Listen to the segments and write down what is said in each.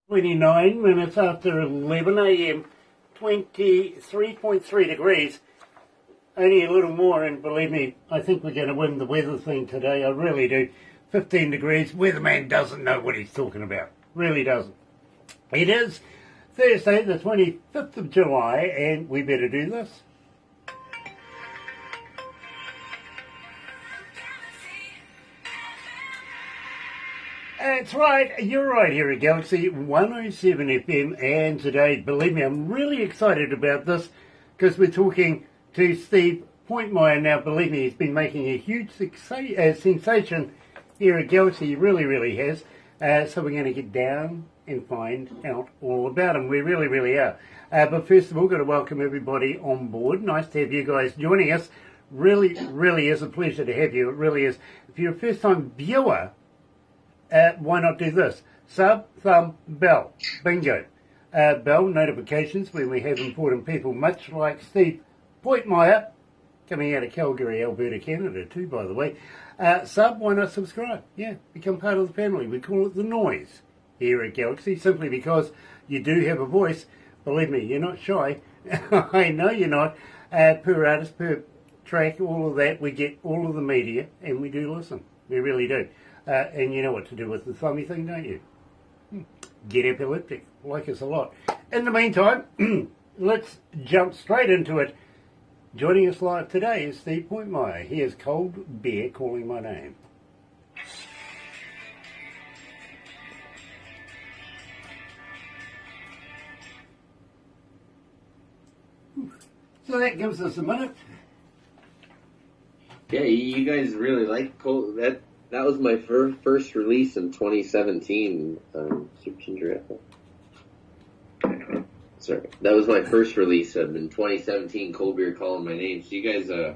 29 minutes after 11 a.m, 23.3 degrees. Only a little more, and believe me, I think we're going to win the weather thing today. I really do. 15 degrees. Weatherman doesn't know what he's talking about. Really doesn't. It is Thursday, the 25th of July, and we better do this. That's right, you're right here at Galaxy 107 FM, and today, believe me, I'm really excited about this because we're talking to Steve Pointmeier. Now, believe me, he's been making a huge sensation here at Galaxy. He really has. So we're going to get down and find out all about him. We really are. But first of all, got to welcome everybody on board. Nice to have you guys joining us. Really is a pleasure to have you. It really is. If you're a first-time viewer, why not do this? Sub, thumb, bell. Bingo. Bell notifications when we have important people, much like Steve Pointmeier, coming out of Calgary, Alberta, Canada too, by the way. Sub, why not subscribe? Yeah, become part of the family. We call it the noise here at Galaxy, simply because you do have a voice. Believe me, you're not shy. I know you're not. Per artist, per track, all of that, we get all of the media, and we do listen. We really do. And you know what to do with the thummy thing, don't you? Get epileptic. Like us a lot. In the meantime, let's jump straight into it. Joining us live today is Steve Pointmeier. He is Cold Beer Calling My Name. So that gives us a minute. Yeah, you guys really like Cold. That was my first release in 2017. Super Ginger Ale. Sorry, that was my first release in 2017. Cold Beer Calling My Name. So you guys are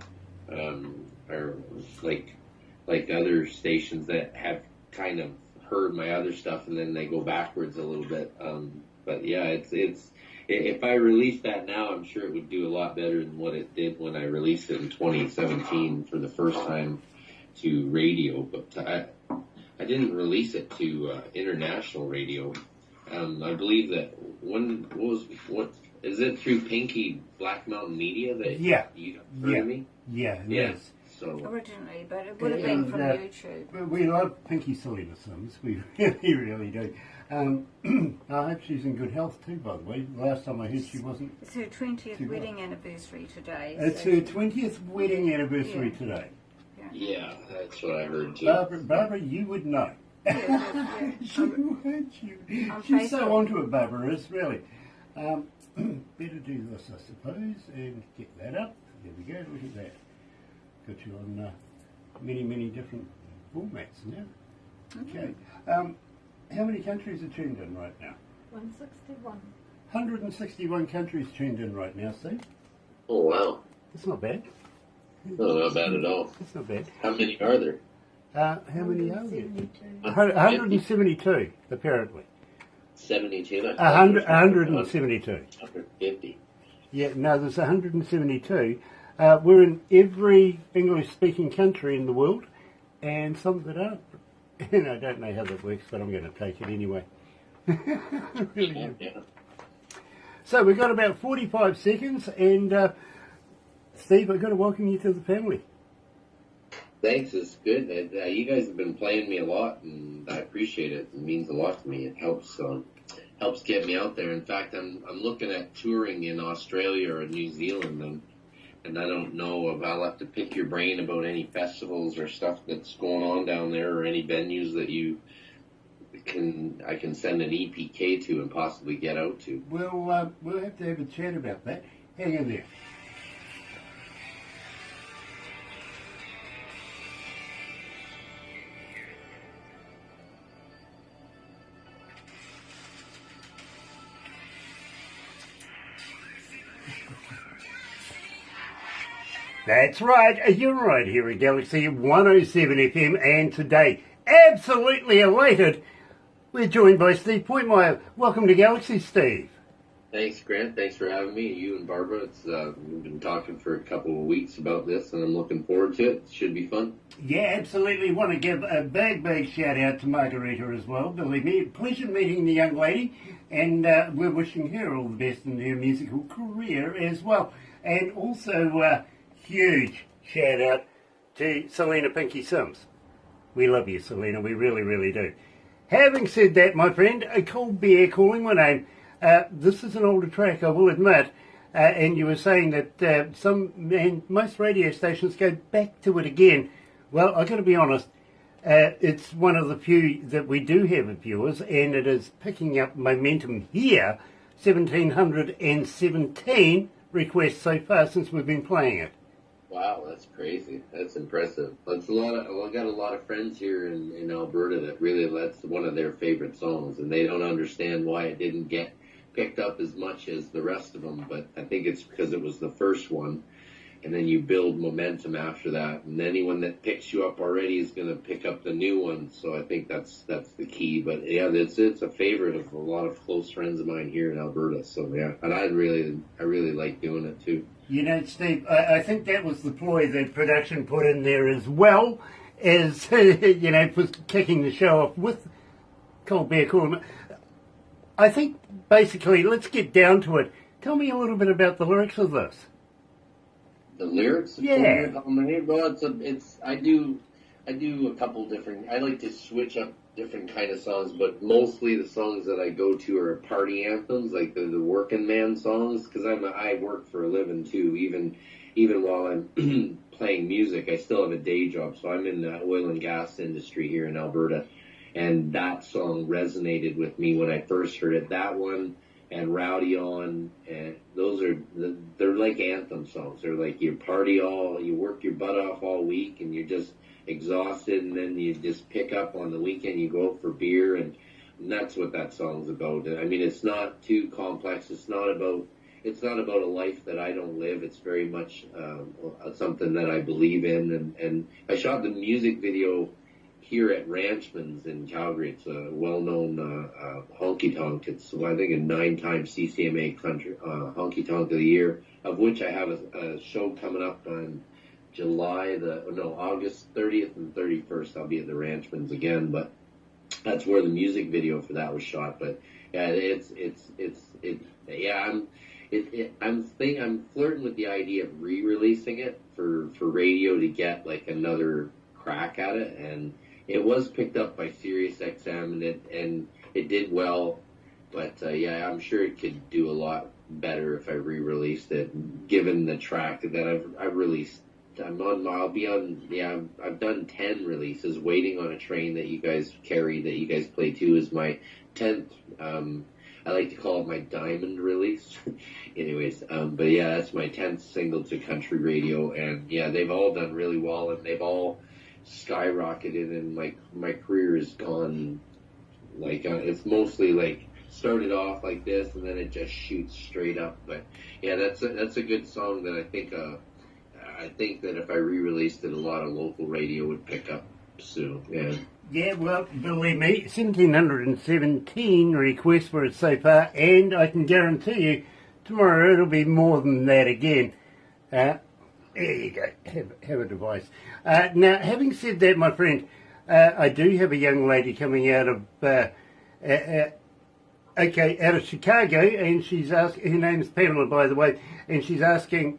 like other stations that have kind of heard my other stuff and then they go backwards a little bit. But yeah, it's if I released that now, I'm sure it would do a lot better than what it did when I released it in 2017 for the first time to radio. But I didn't release it to international radio. I believe that what is it through Pinky Black Mountain Media that you heard of me? Yeah, it is. So originally, but it would have been from YouTube. We love Pinky Selena Sims. We really do. I hope she's in good health too, by the way. Last time I heard she wasn't. It's her 20th wedding anniversary today. It's her 20th wedding anniversary today. Yeah, that's what I heard too. Barbara, you would know. She would. She's so onto it, Barbara is, really. Better do this, I suppose, and get that up. There we go, look at that. Got you on many different formats now. Okay. How many countries are tuned in right now? 161. 161 countries tuned in right now, Steve. Oh, wow. That's not bad. No, not bad at all. That's not bad. How many are there? How many are there? 172, apparently. 72? 172. 150. Yeah, no, there's 172. We're in every English-speaking country in the world, and some that aren't. And I don't know how that works, but I'm going to take it anyway. Really Yeah. So we've got about 45 seconds, and Steve, I've got to welcome you to the family. Thanks, it's good. You guys have been playing me a lot, and I appreciate it. It means a lot to me. It helps get me out there. In fact, I'm looking at touring in Australia or New Zealand, and I don't know if I'll have to pick your brain about any festivals or stuff that's going on down there, or any venues that I can send an EPK to and possibly get out to. We'll have to have a chat about that. Hang in there. That's right, you're right here at Galaxy 107 FM, and today, absolutely elated, we're joined by Steve Pointmeier. Welcome to Galaxy, Steve. Thanks, Grant. Thanks for having me. You and Barbara. We've been talking for a couple of weeks about this, and I'm looking forward to it. It should be fun. Yeah, absolutely. Want to give a big shout out to Margarita as well. Believe me, pleasure meeting the young lady, and we're wishing her all the best in her musical career as well. And also, huge shout out to Selena Pinky Sims. We love you, Selena. We really do. Having said that, my friend, a cold beer calling my name. This is an older track, I will admit. And you were saying that most radio stations go back to it again. Well, I've got to be honest, it's one of the few that we do have of viewers, and it is picking up momentum here. 1,717 requests so far since we've been playing it. Wow, that's crazy. That's impressive. That's I got a lot of friends here in Alberta that's one of their favorite songs, and they don't understand why it didn't get picked up as much as the rest of them, but I think it's because it was the first one. And then you build momentum after that, and anyone that picks you up already is going to pick up the new one. So I think that's the key. But yeah, it's a favorite of a lot of close friends of mine here in Alberta. So yeah, and I really like doing it too. You know, Steve, I think that was the ploy that production put in there as well as for kicking the show off with Cold Beer Cooler. I think basically, let's get down to it. Tell me a little bit about the lyrics of this. The lyrics? Yeah. Well, I do a couple different. I like to switch up different kind of songs, but mostly the songs that I go to are party anthems, like the working man songs, because I work for a living too. Even while I'm playing music, I still have a day job, so I'm in the oil and gas industry here in Alberta, and that song resonated with me when I first heard it. That one. And Rowdy On, and they're like anthem songs. They're like you work your butt off all week, and you're just exhausted, and then you just pick up on the weekend, you go out for beer, and that's what that song's about. I mean, it's not too complex. It's not about a life that I don't live. It's very much something that I believe in, and I shot the music video here at Ranchman's in Calgary. It's a well-known honky tonk. It's, I think, a 9-time CCMA country honky tonk of the year, of which I have a show coming up on August 30th and 31st. I'll be at the Ranchman's again, but that's where the music video for that was shot. But yeah, I'm flirting with the idea of re-releasing it for radio to get like another crack at it, and it was picked up by SiriusXM, and it did well, but yeah, I'm sure it could do a lot better if I re-released it, given the track that I've released. I've done 10 releases. Waiting on a Train that you guys carry, that you guys play too, is my 10th. I like to call it my diamond release. Anyways, but yeah, that's my 10th single to country radio, and yeah, they've all done really well, and they've all skyrocketed, and my career has gone it's mostly like started off like this, and then it just shoots straight up. But yeah, that's a good song that I think that if I re-released it, a lot of local radio would pick up soon. Yeah, well, believe me, 1,717 requests for it so far, and I can guarantee you tomorrow it'll be more than that again. There you go. Have a device. Now, having said that, my friend, I do have a young lady coming out of Chicago, and she's asking. Her name's Pamela, by the way, and she's asking,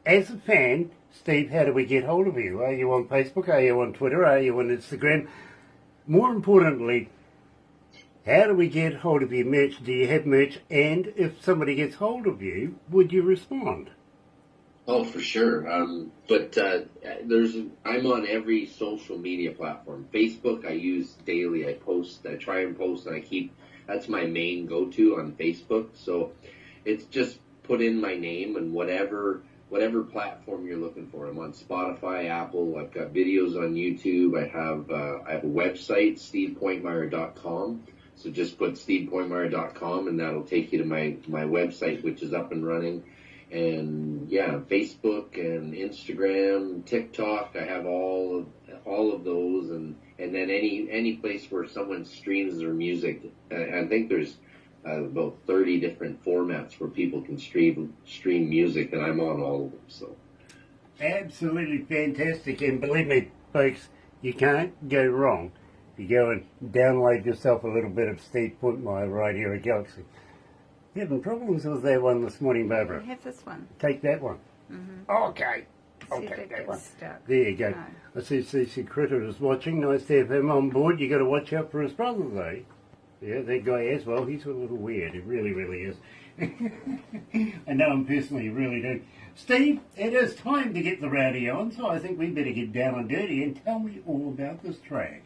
as a fan, Steve, how do we get hold of you? Are you on Facebook? Are you on Twitter? Are you on Instagram? More importantly, how do we get hold of your merch? Do you have merch? And if somebody gets hold of you, would you respond? Oh, for sure. But I'm on every social media platform. Facebook I use daily. I try and post, and that's my main go-to on Facebook. So it's just put in my name and whatever platform you're looking for. I'm on Spotify, Apple. I've got videos on YouTube. I have a website, stevepointmeier.com. So just put stevepointmeier.com, and that'll take you to my website, which is up and running. And yeah, Facebook and Instagram, TikTok, I have all of those, and then any place where someone streams their music. I think there's about 30 different formats where people can stream music, and I'm on all of them. So Absolutely fantastic, and believe me, folks, you can't go wrong. You go and download yourself a little bit of Steve Pointmeier right here at Galaxy. You having problems with that one this morning, Barbara? I have this one. Take that one. Okay. I'll See if take it that gets one. stuck. There you go. No. I see CC Critter is watching. Nice to have him on board. You got to watch out for his brother, though. Yeah, that guy as well. He's a little weird. He really, really is. I know him personally. You really do. Steve, it is time to get the rowdy on, so I think we better get down and dirty and tell me all about this track.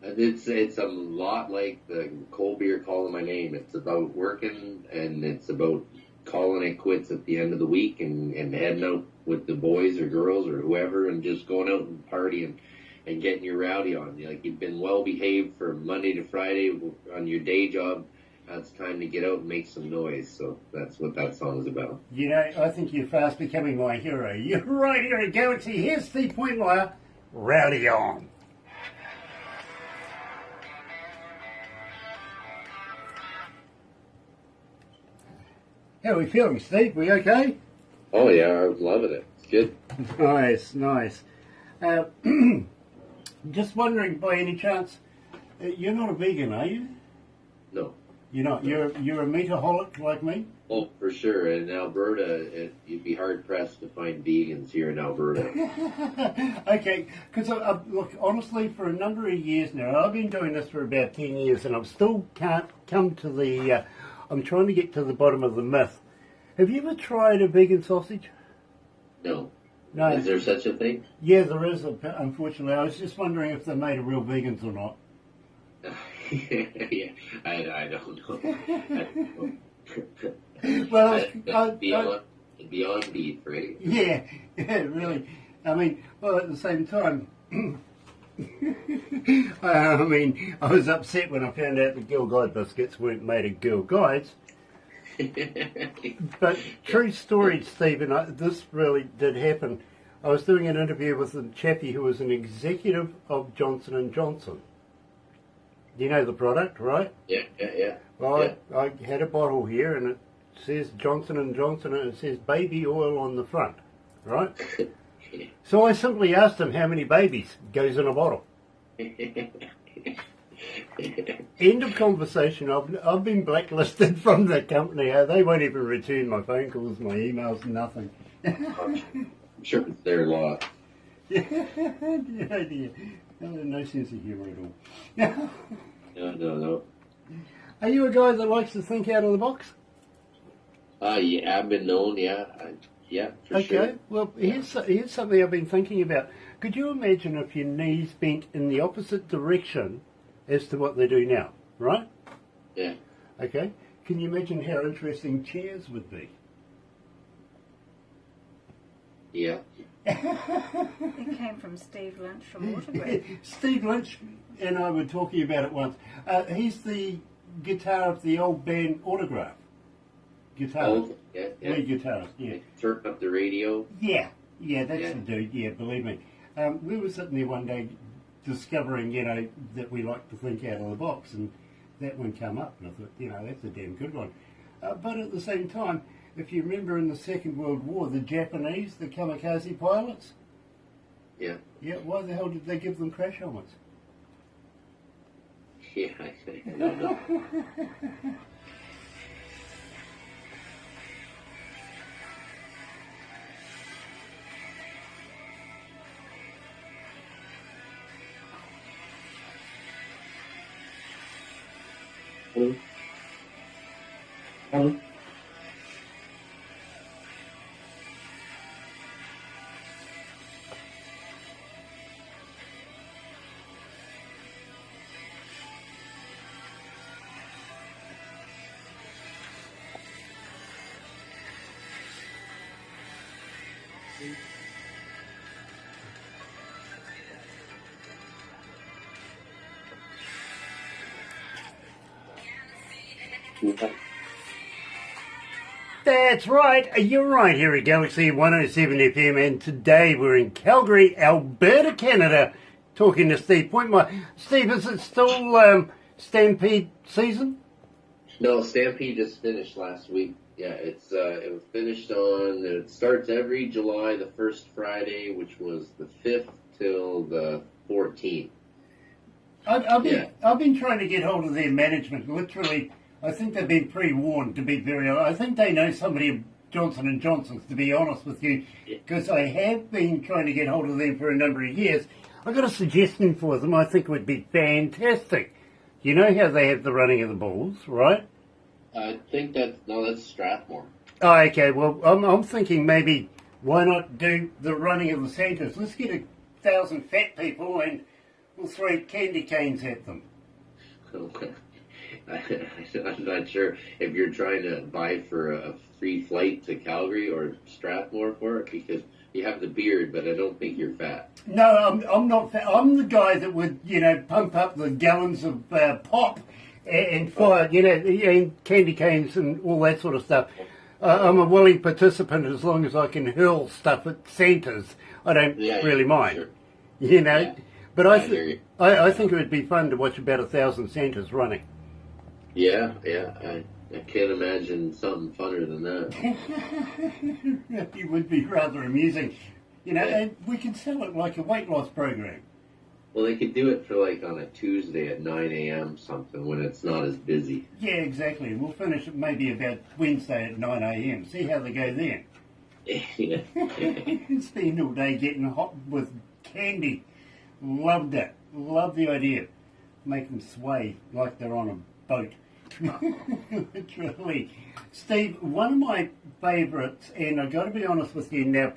it's a lot like the cold beer calling my name. It's about working, and it's about calling it quits at the end of the week and heading out with the boys or girls or whoever and just going out and partying and getting your rowdy on. Like, you've been well behaved from Monday to Friday on your day job. Now it's time to get out and make some noise. So that's what that song is about. You know, I think you're fast becoming my hero. You're right here at Galaxy. Here's Steve Pointmeier. Rowdy on. How are we feeling, Steve? We okay? Oh yeah, I'm loving it. It's good. Nice, nice. Just wondering, by any chance, you're not a vegan, are you? No. You're not. You're a meataholic like me. Oh, for sure. In Alberta, you'd be hard pressed to find vegans here in Alberta. Okay, because look, honestly, for a number of years now, I've been doing this for about 10 years, and I still can't come to the. I'm trying to get to the bottom of the myth. Have you ever tried a vegan sausage? No. No. Is there such a thing? Yeah, there is. Unfortunately, I was just wondering if they're made of real vegans or not. Yeah, I don't know. Well, beyond beef, right? yeah, really. I mean, well, at the same time, I mean, I was upset when I found out the Girl Guide biscuits weren't made of Girl Guides. But true story, Stephen, this really did happen. I was doing an interview with a chappie who was an executive of Johnson & Johnson. You know the product, right? Yeah. Well, Yeah. I had a bottle here, and it says Johnson & Johnson, and it says baby oil on the front, right? So I simply asked him how many babies goes in a bottle. End of conversation. I've been blacklisted from the company. They won't even return my phone calls, my emails, nothing. I'm sure it's their law. Yeah, dear. No sense of humour at all. No. Are you a guy that likes to think out of the box? Yeah, I've been known, yeah, for sure. Okay, well, here's something I've been thinking about. Could you imagine if your knees bent in the opposite direction as to what they do now, right? Yeah. Okay, can you imagine how interesting chairs would be? Yeah. It came from Steve Lynch from Waterbury. Steve Lynch and I were talking about it once. He's the guitar of the old band Autograph. Guitarist. Oh, yeah. Lead guitarist, yeah. Turn up the radio. Yeah, that's the dude, yeah, believe me. We were sitting there one day discovering, that we like to think out of the box, and that one came up, and I thought, that's a damn good one. But at the same time, if you remember in the Second World War, the Japanese, the kamikaze pilots, Yeah. why the hell did they give them crash helmets? Yeah, I don't know. Hello? That's right, you're right here at Galaxy 107 FM, and today we're in Calgary, Alberta, Canada, talking to Steve Pointmeier. Steve, is it still Stampede season? No, Stampede just finished last week. Yeah, it was finished on. It starts every July, the first Friday, which was the 5th till the 14th. I've been trying to get hold of their management. Literally, I think they've been pre-warned. To be very honest, I think they know somebody at Johnson and Johnson's. To be honest with you, because I have been trying to get hold of them for a number of years. I got a suggestion for them. I think it would be fantastic. You know how they have the running of the bulls, right? I think that's Strathmore. Oh, okay. Well, I'm thinking maybe why not do the running of the Santas? Let's get 1,000 fat people and we'll throw candy canes at them. Okay. I'm not sure if you're trying to buy for a free flight to Calgary or Strathmore for it, because you have the beard, but I don't think you're fat. No, I'm not fat. I'm the guy that would, pump up the gallons of pop and fire, and candy canes and all that sort of stuff. I'm a willing participant as long as I can hurl stuff at Santas. I don't really mind, sure. Yeah. But I think it would be fun to watch about 1,000 Santas running. Yeah, I can't imagine something funner than that. It would be rather amusing, and we could sell it like a weight loss program. Well, they could do it for like on a Tuesday at 9 a.m. something when it's not as busy. Yeah, exactly. We'll finish it maybe about Wednesday at 9 a.m. See how they go then. Yeah. Spend all day getting hot with candy. Loved it. Loved the idea. Make them sway like they're on a boat. Literally. Steve, one of my favourites, and I've got to be honest with you now,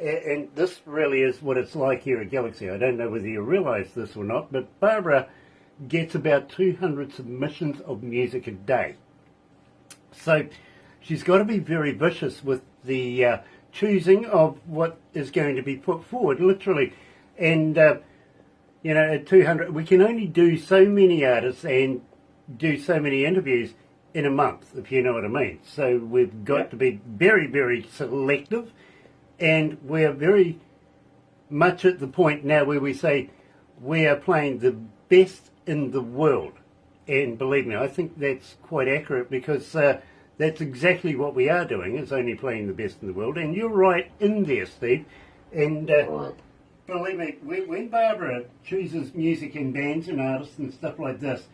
and this really is what it's like here at Galaxy. I don't know whether you realise this or not, but Barbara gets about 200 submissions of music a day. So she's got to be very vicious with the choosing of what is going to be put forward, literally. And, at 200, we can only do so many artists and do so many interviews in a month, if you know what I mean. So we've got to be very, very selective. And we're very much at the point now where we say we are playing the best in the world. And believe me, I think that's quite accurate because that's exactly what we are doing, is only playing the best in the world. And you're right in there, Steve. And believe me, when Barbara chooses music and bands and artists and stuff like this,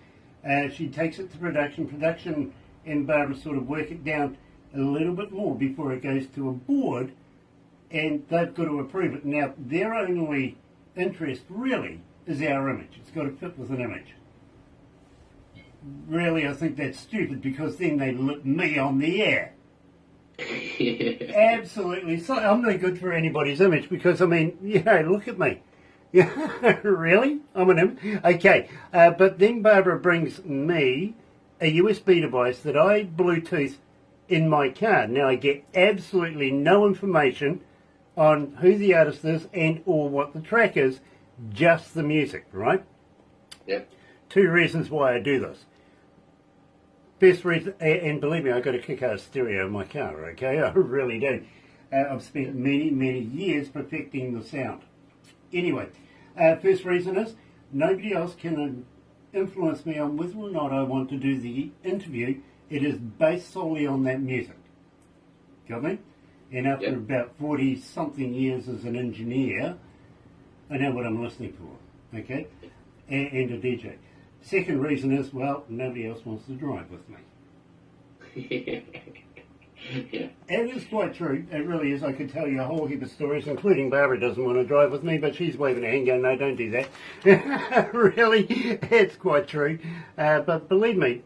she takes it to production and Barbara sort of work it down a little bit more before it goes to a board. And they've got to approve it. Now, their only interest really is our image. It's got to fit with an image. Really, I think that's stupid because then they let me on the air. Absolutely. So I'm no good for anybody's image because, look at me. Really? I'm an image? Okay. But then Barbara brings me a USB device that I Bluetooth in my car. Now, I get absolutely no information on who the artist is and or what the track is, just the music, right? Yep. 2 reasons why I do this. First reason, and believe me, I've got a kick-ass stereo in my car, okay? I really do. I've spent many, many years perfecting the sound. Anyway, first reason is nobody else can influence me on whether or not I want to do the interview. It is based solely on that music. Got me? And after about 40-something years as an engineer, I know what I'm listening for, okay? And a DJ. Second reason is, well, nobody else wants to drive with me. Yeah. It is quite true. It really is. I could tell you a whole heap of stories, including Barbara doesn't want to drive with me, but she's waving her hand going, no, don't do that. Really, it's quite true. But believe me,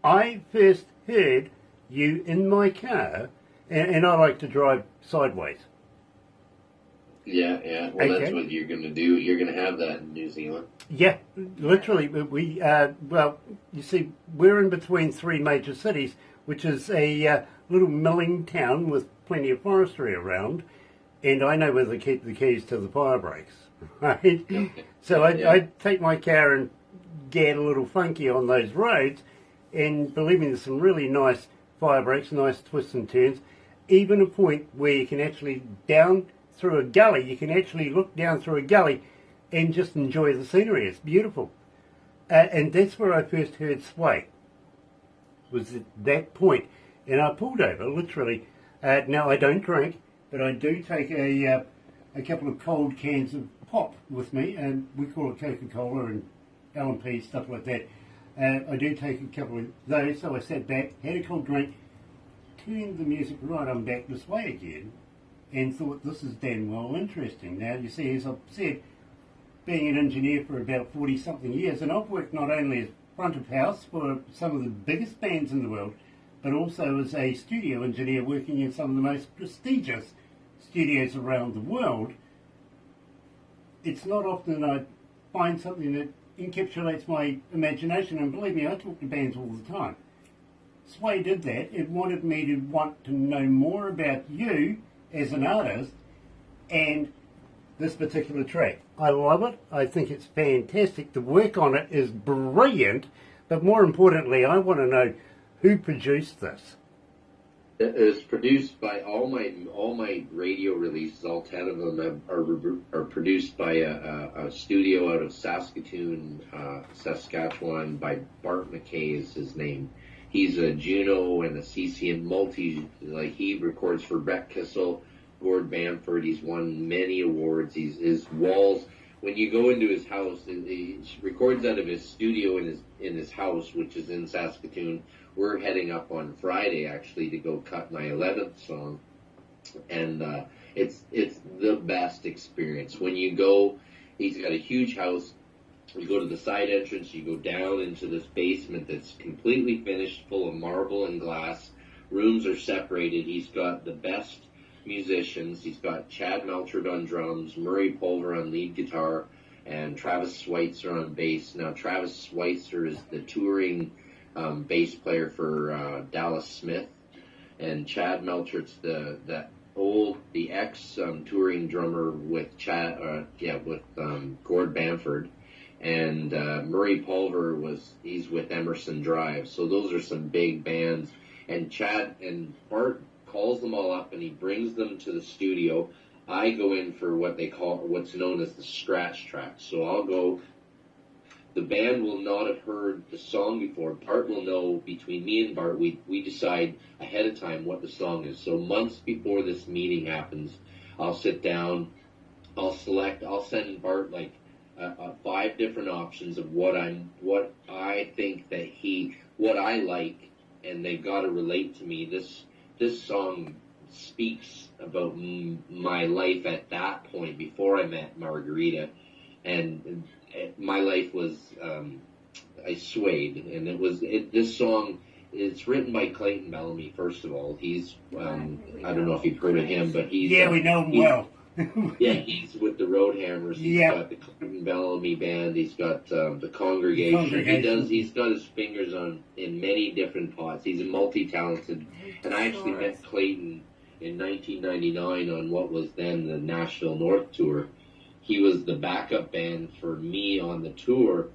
I first heard you in my car, and I like to drive sideways. Yeah. Well, okay. That's what you're going to do. You're going to have that in New Zealand. Yeah, literally. We you see, we're in between 3 major cities, which is a little milling town with plenty of forestry around, and I know where to keep the keys to the fire brakes, right? Okay. So I take my car and get a little funky on those roads, and believe me, there's some really nice fire brakes, nice twists and turns, even a point where you can actually down through a gully, you can actually look down through a gully and just enjoy the scenery. It's beautiful. And that's where I first heard Sway. was at that point, and I pulled over, literally. Now, I don't drink, but I do take a couple of cold cans of pop with me, and we call it Coca-Cola and L&P, stuff like that. I do take a couple of those, so I sat back, had a cold drink, turned the music right on back this way again, and thought, this is damn well interesting. Now, you see, as I've said, being an engineer for about 40-something years, and I've worked not only as front of house for some of the biggest bands in the world, but also as a studio engineer working in some of the most prestigious studios around the world. It's not often I find something that encapsulates my imagination, and believe me, I talk to bands all the time. Sway did that. It wanted me to want to know more about you as an artist and this particular track. I love it. I think it's fantastic. The work on it is brilliant, but more importantly, I want to know who produced this. It is produced by all my radio releases. All 10 of them are produced by a studio out of Saskatoon, Saskatchewan. By Bart McKay is his name. He's a Juno and a CC and he records for Brett Kissel, Gord Bamford. He's won many awards. His walls. When you go into his house, he records out of his studio in his house, which is in Saskatoon. We're heading up on Friday, actually, to go cut my 11th song. And it's the best experience. When you go, he's got a huge house. You go to the side entrance, you go down into this basement that's completely finished, full of marble and glass. Rooms are separated. He's got the best musicians. He's got Chad Melchard on drums, Murray Pulver on lead guitar, and Travis Schweitzer on bass. Now, Travis Schweitzer is the touring bass player for Dallas Smith, and Chad Melchard's the ex touring drummer with Gord Bamford, and Murray Pulver he's with Emerson Drive. So those are some big bands, and Chad and Bart calls them all up and he brings them to the studio. I go in for what's known as the scratch track. So I'll go. The band will not have heard the song before. Bart will know. Between me and Bart, we decide ahead of time what the song is. So months before this meeting happens, I'll sit down, I'll send Bart 5 different options of what I think what I like, and they've got to relate to me. This song speaks about my life at that point before I met Margarita, and my life was I swayed, and this song. It's written by Clayton Bellamy. First of all, he's I don't know if you've heard of him, but he's we know him well. Yeah, he's with the Roadhammers. He's got the Clayton Bellamy Band. He's got the Congregation. He's got his fingers in many different pots. He's a multi-talented. And I actually met Clayton in 1999 on what was then the Nashville North Tour. He was the backup band for me on the tour.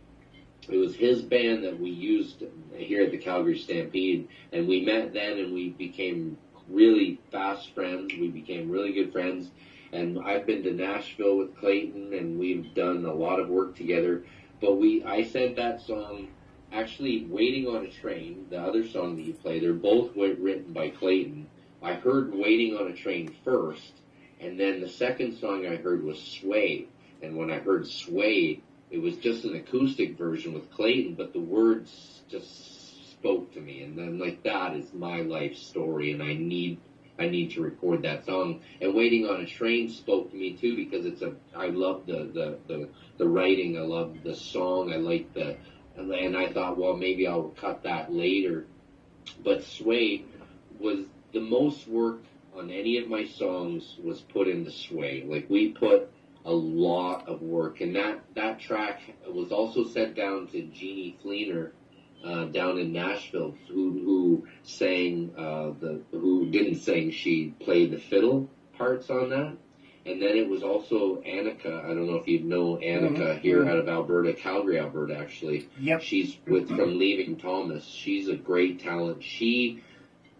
It was his band that we used here at the Calgary Stampede, and we met then, and we became really fast friends. We became really good friends. And I've been to Nashville with Clayton, and we've done a lot of work together. But I sent that song, actually, Waiting on a Train, the other song that you play, they're both written by Clayton. I heard Waiting on a Train first, and then the second song I heard was Sway. And when I heard Sway, it was just an acoustic version with Clayton, but the words just spoke to me. And then, that is my life story, and I need to record that song. And Waiting on a Train spoke to me too, because I love the writing, I love the song, and I thought, well, maybe I'll cut that later. But Sway was the most work on any of my songs was put into Sway. We put a lot of work, and that track was also sent down to Jeannie Fleener, down in Nashville, who sang who didn't sing. She played the fiddle parts on that, and then it was also Annika. I don't know if you know Annika here out of Alberta, Calgary, Alberta. Actually, yep. She's from Leaving Thomas. She's a great talent. She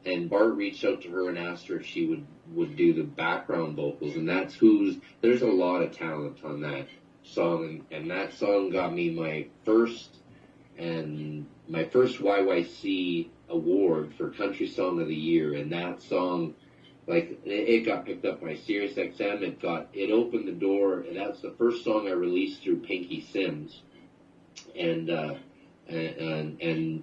and Bart reached out to her and asked her if she would do the background vocals, and there's a lot of talent on that song, and that song got me my first and my first YYC award for Country Song of the Year, and that song, like, it got picked up by Sirius XM. It opened the door, and that's the first song I released through Pinky Sims, and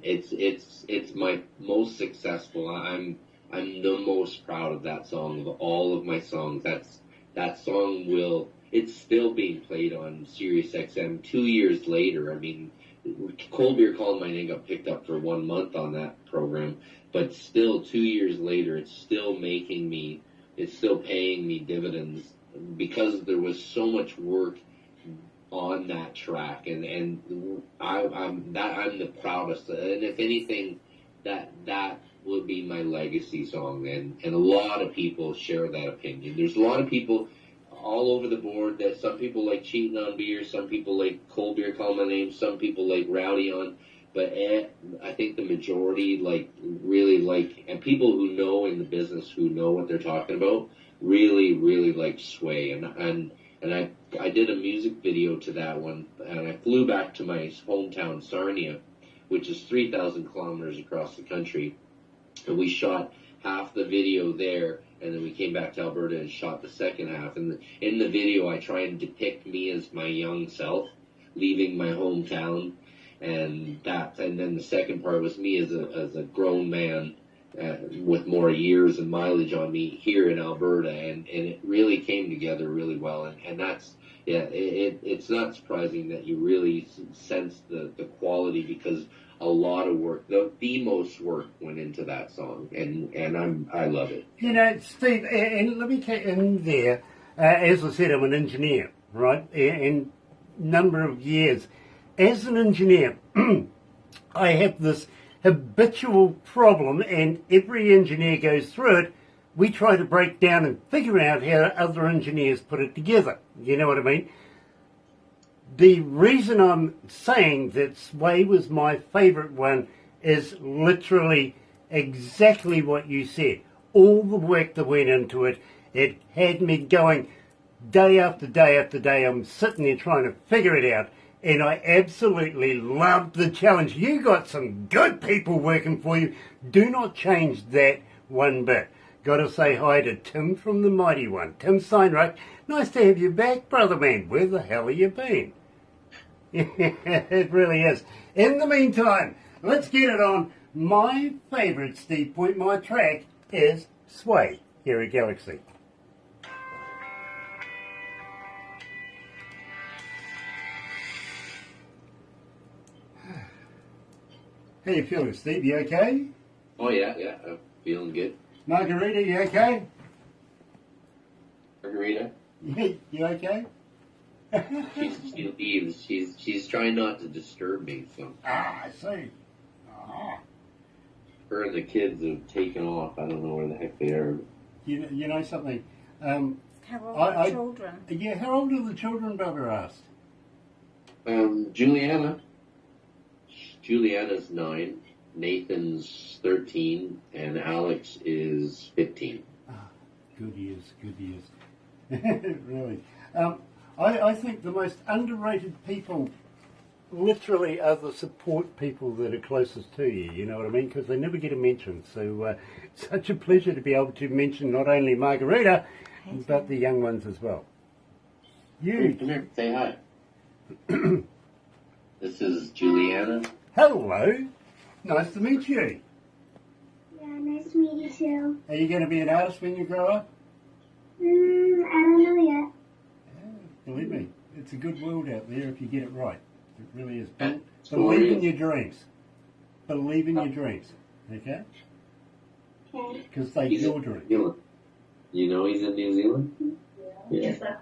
it's my most successful. I'm the most proud of that song of all of my songs. That song it's still being played on Sirius XM 2 years later. I mean, Cold Beer Calling My Name got picked up for 1 month on that program, but still 2 years later, it's still paying me dividends because there was so much work on that track, and I'm the proudest. And if anything, that would be my legacy song, and a lot of people share that opinion. There's a lot of people all over the board that some people like Cheating on Beer, some people like Cold Beer Call My Name, some people like Rowdy On, but I think the majority really like, and people who know in the business who know what they're talking about really, really like Sway, and I did a music video to that one, and I flew back to my hometown Sarnia, which is 3,000 kilometers across the country, and we shot half the video there, and then we came back to Alberta and shot the second half. And in the video, I try and depict me as my young self, leaving my hometown, and then the second part was me as a grown man with more years and mileage on me here in Alberta, and it really came together really well. And that's, yeah, it's not surprising that you really sense the quality, because a lot of work, the most work went into that song, and I love it. You know, Steve, and let me take in there, as I said, I'm an engineer, right? And number of years. As an engineer, I have this habitual problem, and every engineer goes through it. We try to break down and figure out how other engineers put it together. You know what I mean? The reason I'm saying that Sway was my favourite one is literally exactly what you said. All the work that went into it, it had me going day after day after day. I'm sitting there trying to figure it out, and I absolutely loved the challenge. You got some good people working for you. Do not change that one bit. Got to say hi to Tim from the Mighty One. Tim Steinreich, nice to have you back, brother man. Where the hell have you been? It really is. In the meantime, let's get it on. My favourite Steve Pointmeier track is Sway here at Galaxy. How you feeling, Steve? You okay? Oh yeah, I'm feeling good. Margarita, you okay? Margarita? You okay? She leaves. She's trying not to disturb me. So. I see. Ah. Her and the kids have taken off. I don't know where the heck they are. You know something? How old are the children? Yeah, how old are the children, brother asked? Juliana's 9, Nathan's 13, and Alex is 15. Ah, good years. Really. I think the most underrated people literally are the support people that are closest to you, you know what I mean? Because they never get a mention. So such a pleasure to be able to mention not only Margarita, but the young ones as well. You. Come here, say hi. This is Juliana. Hello. Nice to meet you. Yeah, nice to meet you too. Are you going to be an artist when you grow up? I don't know yet. Believe me, it's a good world out there if you get it right. It really is. That's Believe in your dreams. Believe in your dreams. Okay? Okay. Because they're He's your in dreams. New Zealand. You know he's in New Zealand? Yeah.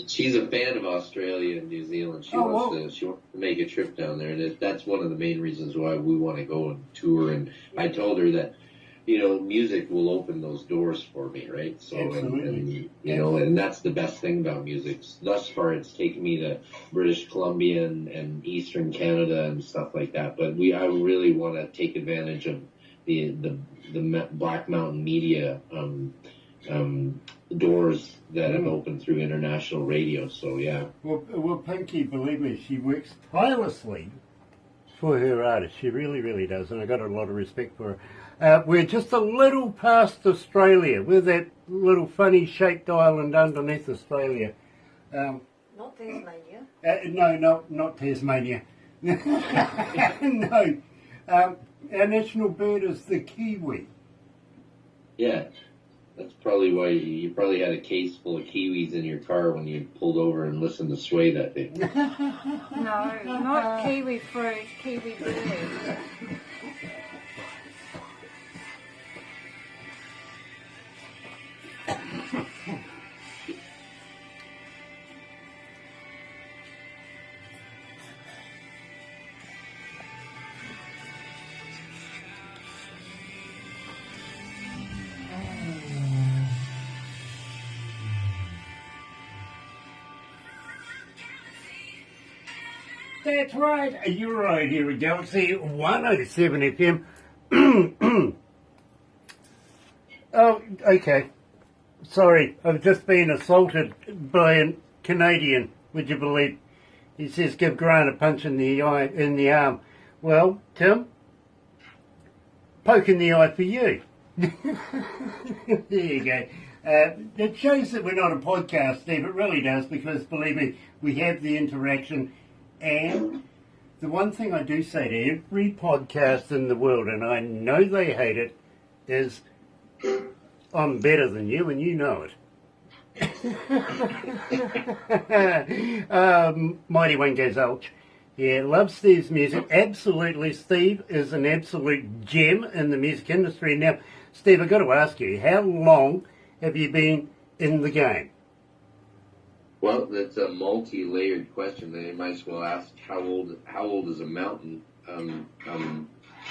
She's a fan of Australia and New Zealand. She wants to make a trip down there, and that's one of the main reasons why we want to go and tour. And I told her that, music will open those doors for me, right? So, and that's the best thing about music. Thus far, it's taken me to British Columbia and Eastern Canada and stuff like that. But I really want to take advantage of the Black Mountain Media doors that have opened through international radio. So yeah. Well, Pinky, believe me, she works tirelessly for her artist. She really, really does, and I got a lot of respect for her. We're just a little past Australia. We're that little funny shaped island underneath Australia. Not Tasmania. No, not Tasmania. No. Our national bird is the kiwi. Yeah. That's probably why you probably had a case full of kiwis in your car when you pulled over and listened to Sway that day. No, not kiwi fruit, kiwi bird. That's right. You're right here at Galaxy 107 FM. Oh, okay. Sorry, I've just been assaulted by a Canadian. Would you believe? He says, "Give Grant a punch in the eye, in the arm." Well, Tim, poke in the eye for you. There you go. It shows that we're not a podcast, Steve. It really does, because believe me, we have the interaction. And the one thing I do say to every podcast in the world, and I know they hate it, is I'm better than you, and you know it. Mighty One goes, ouch. Yeah, love Steve's music. Absolutely, Steve is an absolute gem in the music industry. Now, Steve, I've got to ask you, how long have you been in the game? Well, that's a multi-layered question. They might as well ask how old is a mountain?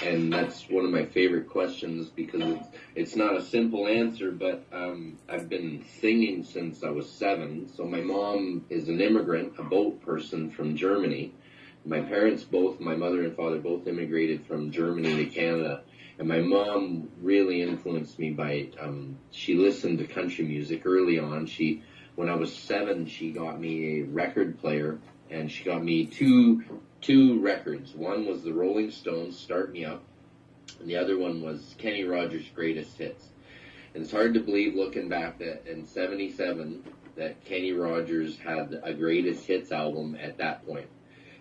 And that's one of my favorite questions because it's not a simple answer, but I've been singing since I was 7. So my mom is an immigrant, a boat person from Germany. My parents both, my mother and father both immigrated from Germany to Canada. And my mom really influenced me by, she listened to country music early on. When I was 7, she got me a record player, and she got me two records. One was the Rolling Stones' Start Me Up, and the other one was Kenny Rogers' Greatest Hits. And it's hard to believe, looking back, that in '77 that Kenny Rogers had a Greatest Hits album at that point.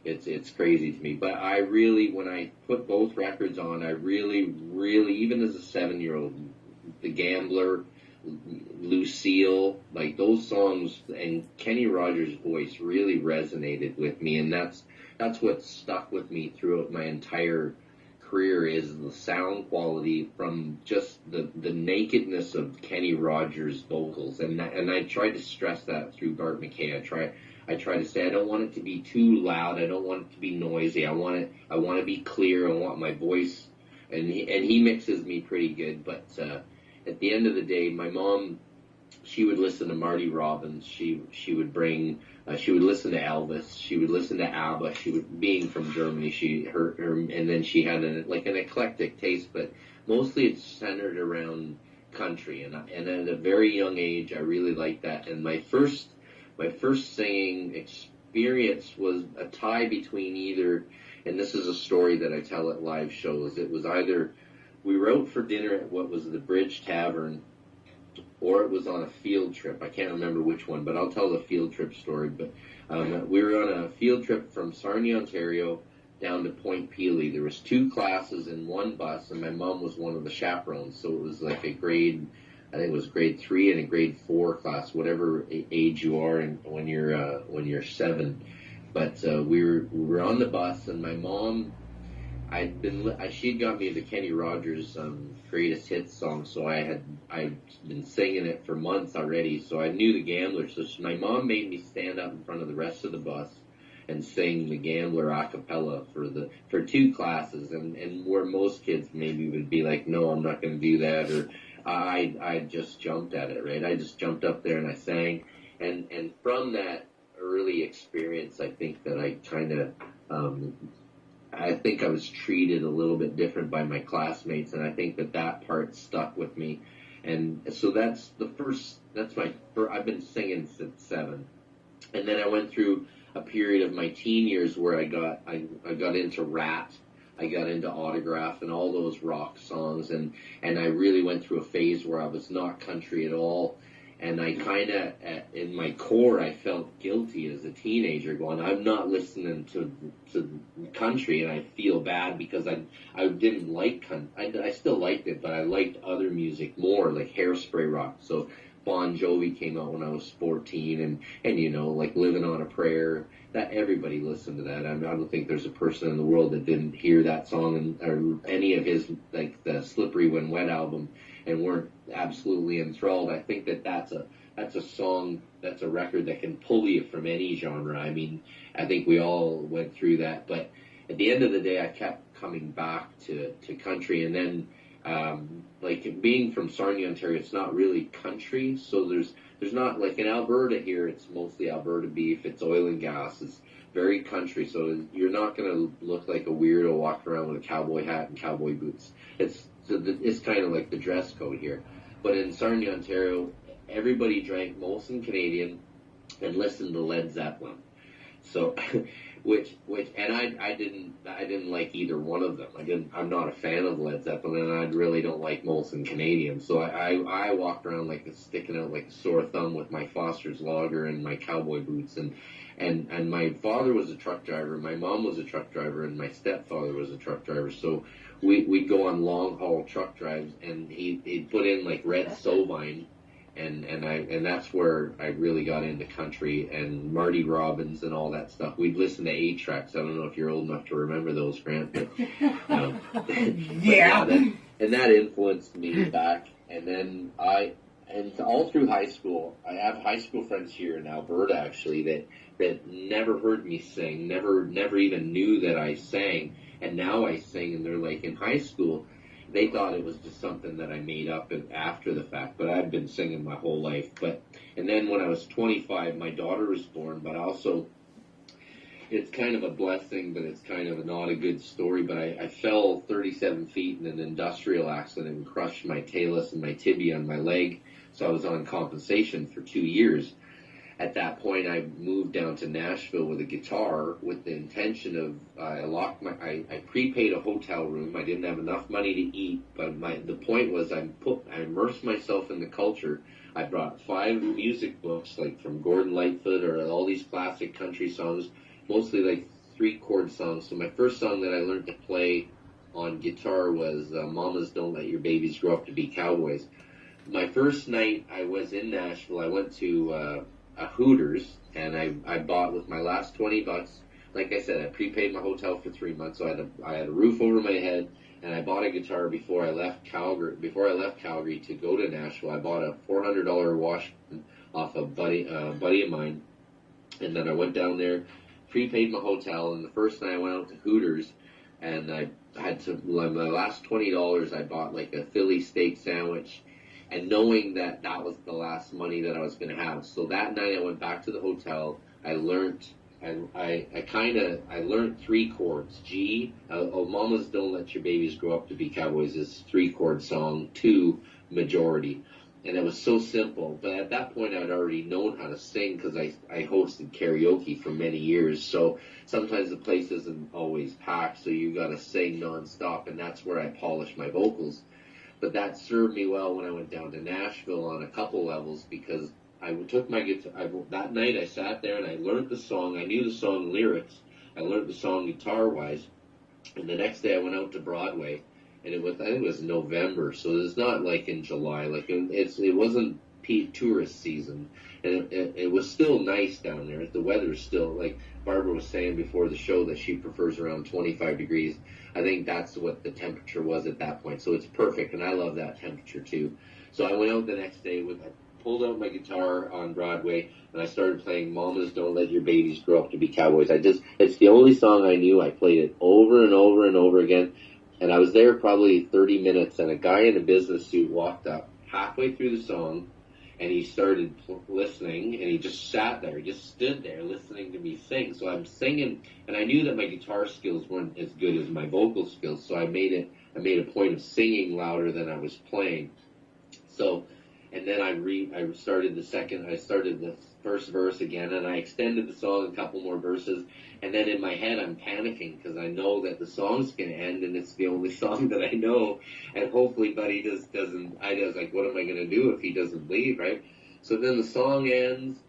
It's crazy to me. But I really, when I put both records on, I really, even as a 7-year-old, The Gambler, Lucille, like those songs, and Kenny Rogers' voice really resonated with me, and that's what stuck with me throughout my entire career is the sound quality from just the nakedness of Kenny Rogers' vocals, and I tried to stress that through Bart McKay. I try to say I don't want it to be too loud, I don't want it to be noisy, I want to be clear, I want my voice, and he mixes me pretty good, but at the end of the day, my mom, she would listen to Marty Robbins. She would bring, she would listen to Elvis. She would listen to ABBA. Being from Germany, and then she had an eclectic taste, but mostly it's centered around country. And at a very young age, I really liked that. And my first singing experience was a tie between either, and this is a story that I tell at live shows. It was either we were out for dinner at what was the Bridge Tavern, or it was on a field trip. I can't remember which one, but I'll tell the field trip story. But we were on a field trip from Sarnia, Ontario, down to Point Pelee. There was 2 classes in one bus, and my mom was one of the chaperones. So it was like I think it was grade 3 and a grade 4 class, whatever age you are, and when you're 7. But we were on the bus, and my mom, she'd got me the Kenny Rogers Greatest Hits song, so I'd been singing it for months already, so I knew The Gambler. So my mom made me stand up in front of the rest of the bus and sing The Gambler a cappella for 2 classes, and where most kids maybe would be like, no, I'm not going to do that, or I just jumped at it, right? I just jumped up there and I sang, and from that early experience, I think that I kind of I think I was treated a little bit different by my classmates, and I think that part stuck with me. And so that's my first, I've been singing since 7. And then I went through a period of my teen years where I got into Rat, I got into Autograph and all those rock songs, and I really went through a phase where I was not country at all. And I kind of, in my core, I felt guilty as a teenager, going, I'm not listening to country, and I feel bad because I didn't like country. I still liked it, but I liked other music more, like Hairspray rock. So Bon Jovi came out when I was 14, and you know, like Living on a Prayer. That everybody listened to that. I don't think there's a person in the world that didn't hear that song or any of his, like the Slippery When Wet album, and weren't absolutely enthralled. I think that's a song, that's a record that can pull you from any genre. I mean, I think we all went through that, but at the end of the day, I kept coming back to country, and then like being from Sarnia, Ontario, it's not really country, so there's not, like in Alberta here, it's mostly Alberta beef, it's oil and gas, it's very country, so you're not going to look like a weirdo walking around with a cowboy hat and cowboy boots. It's kind of like the dress code here. But in Sarnia, Ontario, everybody drank Molson Canadian and listened to Led Zeppelin. So, and I didn't like either one of them. I'm not a fan of Led Zeppelin, and I really don't like Molson Canadian. So I walked around sticking out like a sore thumb with my Foster's Lager and my cowboy boots, and my father was a truck driver, my mom was a truck driver, and my stepfather was a truck driver. So we'd go on long haul truck drives, and he'd put in like Red Sovine. And that's where I really got into country and Marty Robbins and all that stuff. We'd listen to 8-tracks. I don't know if you're old enough to remember those, Grant, but Yeah. that influenced me back. And then all through high school, I have high school friends here in Alberta actually that never heard me sing, never even knew that I sang, and now I sing, and they're like, in high school, they thought it was just something that I made up after the fact, but I've been singing my whole life. And then when I was 25, my daughter was born, but also it's kind of a blessing, but it's kind of not a good story. But I fell 37 feet in an industrial accident and crushed my talus and my tibia on my leg, so I was on compensation for 2 years. At that point, I moved down to Nashville with a guitar with the intention of, I prepaid a hotel room. I didn't have enough money to eat, but the point was I immersed myself in the culture. I brought 5 music books, like from Gordon Lightfoot or all these classic country songs, mostly like 3-chord songs. So my first song that I learned to play on guitar was Mamas Don't Let Your Babies Grow Up to Be Cowboys. My first night I was in Nashville, I went to a Hooters, and I bought with my last $20. Like I said, I prepaid my hotel for 3 months, so I had a roof over my head, and I bought a guitar before I left Calgary to go to Nashville. I bought a $400 Washburn off a buddy of mine, and then I went down there, prepaid my hotel, and the first night I went out to Hooters, and I had to, my last $20, I bought like a Philly steak sandwich, and knowing that that was the last money that I was going to have. So that night I went back to the hotel. I learned 3 chords. G, Mamas Don't Let Your Babies Grow Up to Be Cowboys is 3-chord song. 2, majority. And it was so simple. But at that point I'd already known how to sing because I hosted karaoke for many years. So sometimes the place isn't always packed, so you got to sing nonstop, and that's where I polished my vocals. But that served me well when I went down to Nashville on a couple levels, because I took my guitar. That night I sat there and I learned the song. I knew the song lyrics. I learned the song guitar-wise. And the next day I went out to Broadway, and I think it was November, so it's not like in July. Like it wasn't peak tourist season, and it was still nice down there. The weather's still, like Barbara was saying before the show, that she prefers around 25 degrees. I think that's what the temperature was at that point. So it's perfect, and I love that temperature too. So I went out the next day I pulled out my guitar on Broadway, and I started playing Mamas Don't Let Your Babies Grow Up to Be Cowboys. It's the only song I knew. I played it over and over and over again, and I was there probably 30 minutes, and a guy in a business suit walked up halfway through the song, and he started listening, and he just sat there. He just stood there listening to me sing. So I'm singing, and I knew that my guitar skills weren't as good as my vocal skills, so I made a point of singing louder than I was playing. So, and then I started the first verse again, and I extended the song a couple more verses, and then in my head I'm panicking because I know that the song's gonna end, and it's the only song that I know, and hopefully Buddy doesn't, I was like, what am I gonna do if he doesn't leave, right? So then the song ends,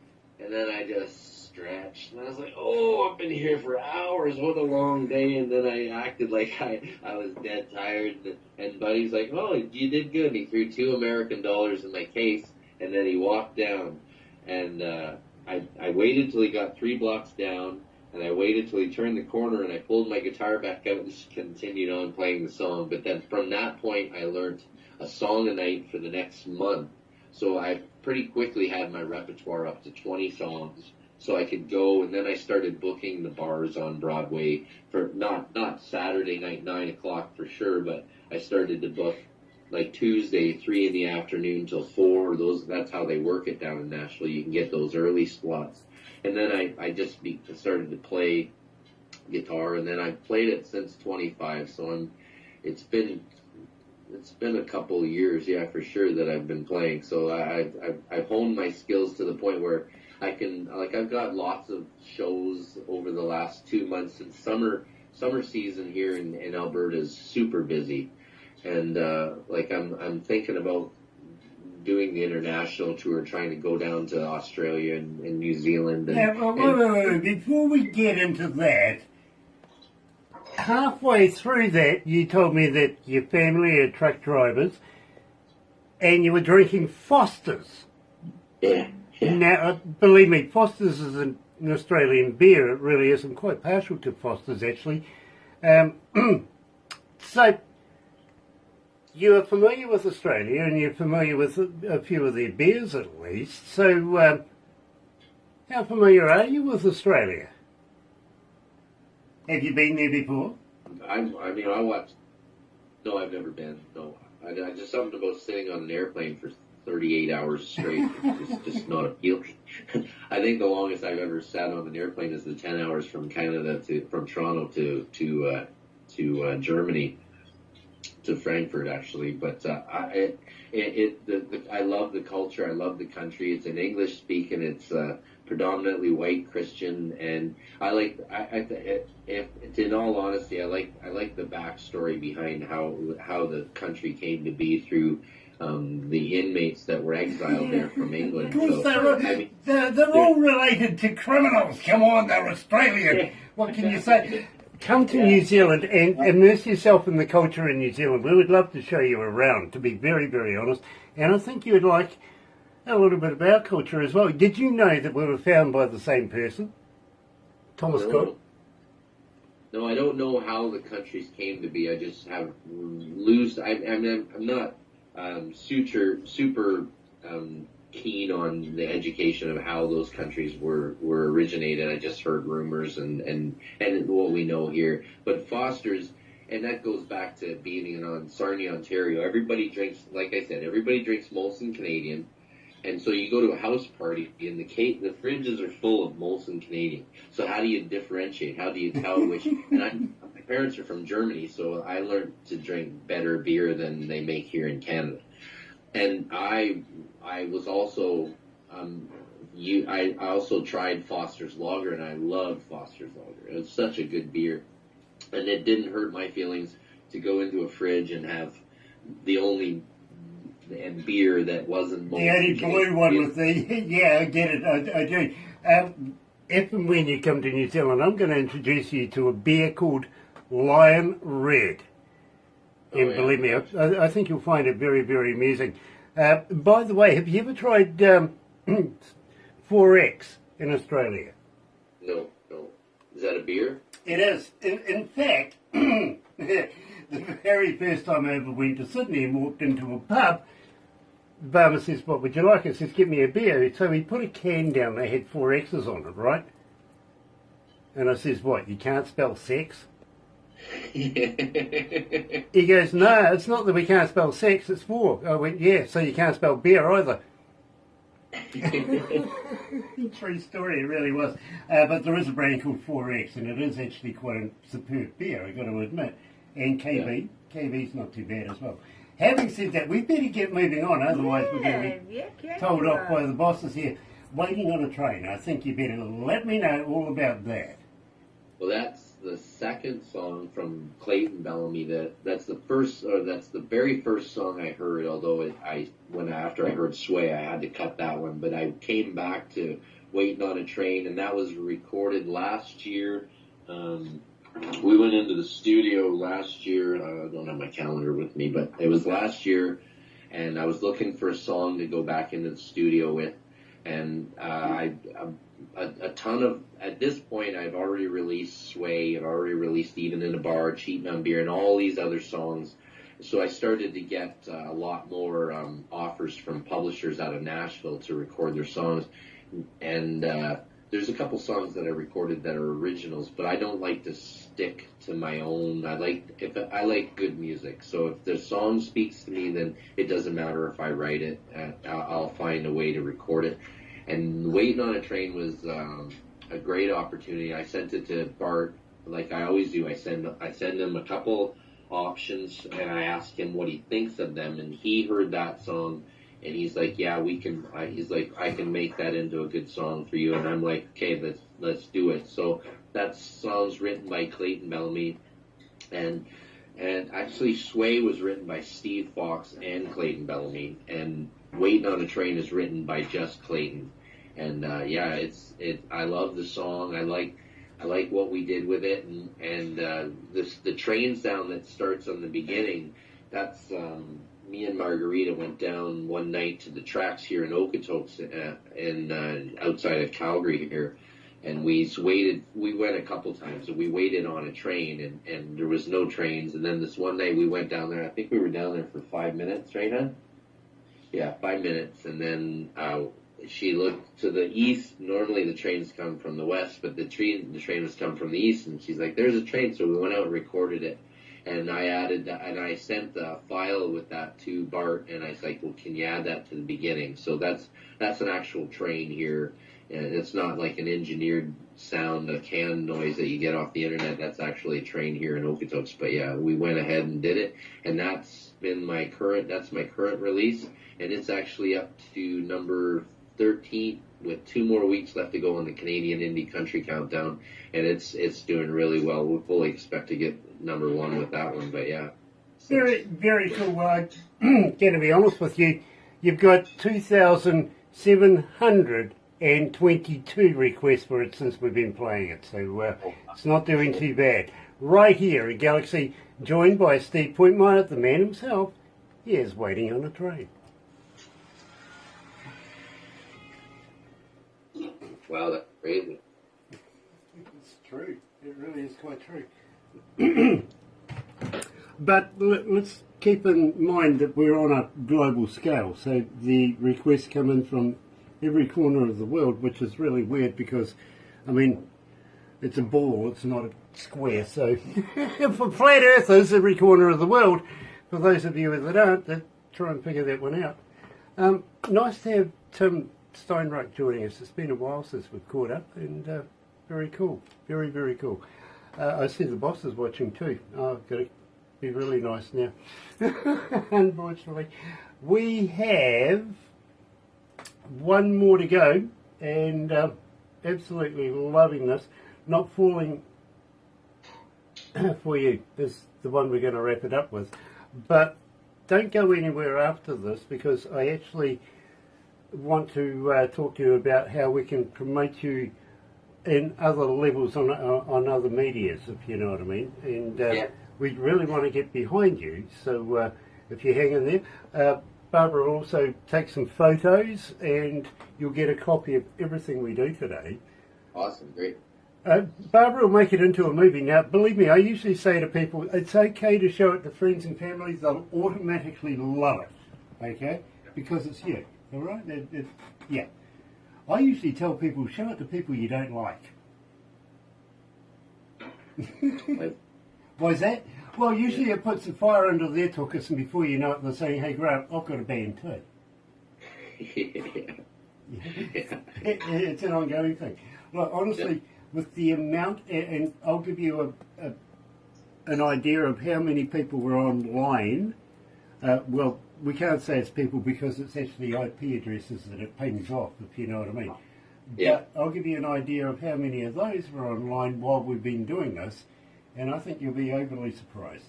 and then I just stretched, and I was like, oh, I've been here for hours, what a long day, and then I acted like I was dead tired, and Buddy's like, oh, you did good, and he threw $2 American in my case, and then he walked down, and I waited till he got 3 blocks down, and I waited till he turned the corner, and I pulled my guitar back out and just continued on playing the song, but then from that point, I learned a song a night for the next month, so I pretty quickly had my repertoire up to 20 songs, so I could go, and then I started booking the bars on Broadway for not Saturday night 9 o'clock for sure, but I started to book like Tuesday 3 in the afternoon till 4. That's how they work it down in Nashville. You can get those early slots, and then I just started to play guitar, and then I've played it since 25. So it's been a couple of years, yeah, for sure, that I've been playing. So I've honed my skills to the point where I can, like, I've got lots of shows over the last 2 months, and summer season here in Alberta is super busy, and like I'm thinking about doing the international tour, trying to go down to Australia and New Zealand. Yeah, well, wait. Before we get into that, halfway through that, you told me that your family are truck drivers, and you were drinking Foster's. Yeah. Now, believe me, Foster's is an Australian beer. It really is. I'm quite partial to Foster's, actually. So, you're familiar with Australia, and you're familiar with a few of their beers, at least. So, how familiar are you with Australia? Have you been there before? I watched. No, I've never been. No, I just something about sitting on an airplane for 38 hours straight is just not appealing. I think the longest I've ever sat on an airplane is the 10 hours from Toronto to Germany, to Frankfurt actually. But I love the culture. I love the country. It's an English speaking. It's predominantly white Christian, and in all honesty, I like the backstory behind how the country came to be through the inmates that were exiled there from England. Of course, they're all related to criminals. Come on, they're Australian. What can you say? Come to New Zealand and immerse yourself in the culture in New Zealand. We would love to show you around, to be very, very honest. And I think you'd like a little bit of our culture as well. Did you know that we were found by the same person? Thomas Cook? No, I don't know how the countries came to be. I just have I'm not super keen on the education of how those countries were originated. I just heard rumors and what we know here. But Foster's, and that goes back to being in Sarnia, Ontario. Everybody drinks, like I said, everybody drinks Molson Canadian. And so you go to a house party, and the fridges are full of Molson Canadian. So how do you differentiate? How do you tell which? And my parents are from Germany, so I learned to drink better beer than they make here in Canada. And I was also I also tried Foster's Lager, and I loved Foster's Lager. It was such a good beer, and it didn't hurt my feelings to go into a fridge and have the only beer that wasn't Molson. The only blue one with the... Yeah, I get it. I do. If and when you come to New Zealand, I'm going to introduce you to a beer called Lion Red. And believe me, I think you'll find it very, very amusing. By the way, have you ever tried 4X in Australia? No. Is that a beer? It is. In fact, the very first time I ever went to Sydney and walked into a pub, the barman says, what would you like? I says, get me a beer. So he put a can down that had 4X's on it, right? And I says, what, you can't spell sex? He goes, no, it's not that we can't spell sex, it's 4. I went, yeah, so you can't spell beer either. True story, it really was. But there is a brand called 4X, and it is actually quite a superb beer, I've got to admit. And KB's not too bad as well. having said that, we better get moving on, otherwise we're going to be told off by the bosses here. Waiting on a Train. I think you better let me know all about that. Well, that's the second song from Clayton Bellamy. That's the very first song I heard. Although after I heard Sway, I had to cut that one. But I came back to Waiting on a Train, and that was recorded last year. We went into the studio last year. I don't have my calendar with me, but it was last year, and I was looking for a song to go back into the studio with. And a ton of, at this point, I've already released Sway, I've already released Even in a Bar, Cheating on Beer, and all these other songs. So I started to get a lot more offers from publishers out of Nashville to record their songs. And there's a couple songs that I recorded that are originals, but I don't like to stick to my own. I like good music. So if the song speaks to me, then it doesn't matter if I write it. I'll find a way to record it. And Waiting on a Train was a great opportunity. I sent it to Bart, like I always do. I send him a couple options, and I ask him what he thinks of them. And he heard that song, and he's like, "Yeah, we can." He's like, "I can make that into a good song for you." And I'm like, "Okay, let's do it." So that song's written by Clayton Bellamy, and actually Sway was written by Steve Fox and Clayton Bellamy, and Waiting on a Train is written by just Clayton. And I love the song. I like what we did with it, and the train sound that starts on the beginning. That's me and Margarita went down one night to the tracks here in Okotoks, outside of Calgary here, and we waited. We went a couple times, and we waited on a train, and there was no trains. And then this one night we went down there. I think we were down there for 5 minutes, right, hon? Yeah, 5 minutes, and then she looked to the east. Normally the trains come from the west, but the train was coming from the east, and she's like, "There's a train." So we went out and recorded it, and I added that, and I sent the file with that to Bart, and I was like, "Well, can you add that to the beginning?" So that's an actual train here, and it's not like an engineered sound, a can noise that you get off the internet. That's actually a train here in Okotoks. But yeah, we went ahead and did it, and that's my current release, and it's actually up to number 13 with 2 more weeks left to go on the Canadian Indie Country Countdown, and it's doing really well. We fully expect to get number 1 with that one, but yeah. Very, very cool. Well, I'm going to be honest with you, you've got 2,722 requests for it since we've been playing it, so it's not doing too bad. Right here at Galaxy, joined by Steve Pointmeier, the man himself, he is Waiting on a Train. Wow, that's crazy. It's true. It really is quite true. But let's keep in mind that we're on a global scale, so the requests come in from every corner of the world, which is really weird because, I mean, it's a ball, it's not a square, so for flat earthers, every corner of the world, for those of you that aren't, try and figure that one out. Nice to have Tim Steinreich joining us. It's been a while since we've caught up, and very cool, very, very cool. I see the boss is watching too. I've got to be really nice now. Unfortunately, we have one more to go, and absolutely loving this. Not Falling for You is the one we're going to wrap it up with, but don't go anywhere after this, because I actually want to talk to you about how we can promote you in other levels on other medias, if you know what I mean. And we really want to get behind you, so if you hang in there. Barbara will also take some photos, and you'll get a copy of everything we do today. Awesome, great. Barbara will make it into a movie. Now, believe me, I usually say to people, it's okay to show it to friends and families. They'll automatically love it, okay? Because it's you. All right? Yeah. I usually tell people, show it to people you don't like. Why is that? Well, usually it puts a fire under their tuchus, and before you know it, they're saying, "Hey, Grant, I've got a band too." It's an ongoing thing. Like, honestly, with the amount, and I'll give you an idea of how many people were online Well, we can't say it's people because it's actually IP addresses that it pings off, if you know what I mean. Yeah. But I'll give you an idea of how many of those were online while we've been doing this, and I think you'll be overly surprised.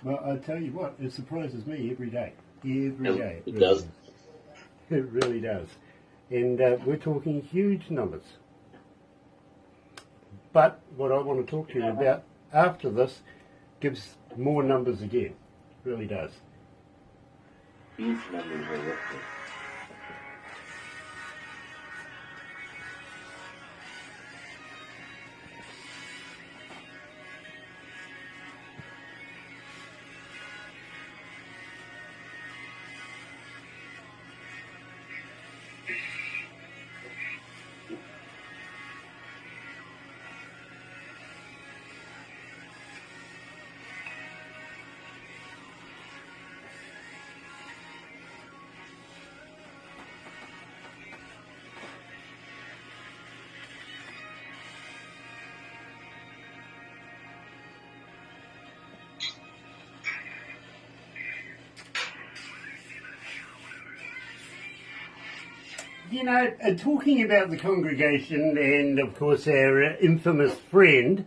Well, I tell you what, it surprises me every day. Every day. It does. It really does. And we're talking huge numbers. But what I want to talk to you about after this gives more numbers again. It really does. These numbers are working. You know, talking about the congregation and, of course, our infamous friend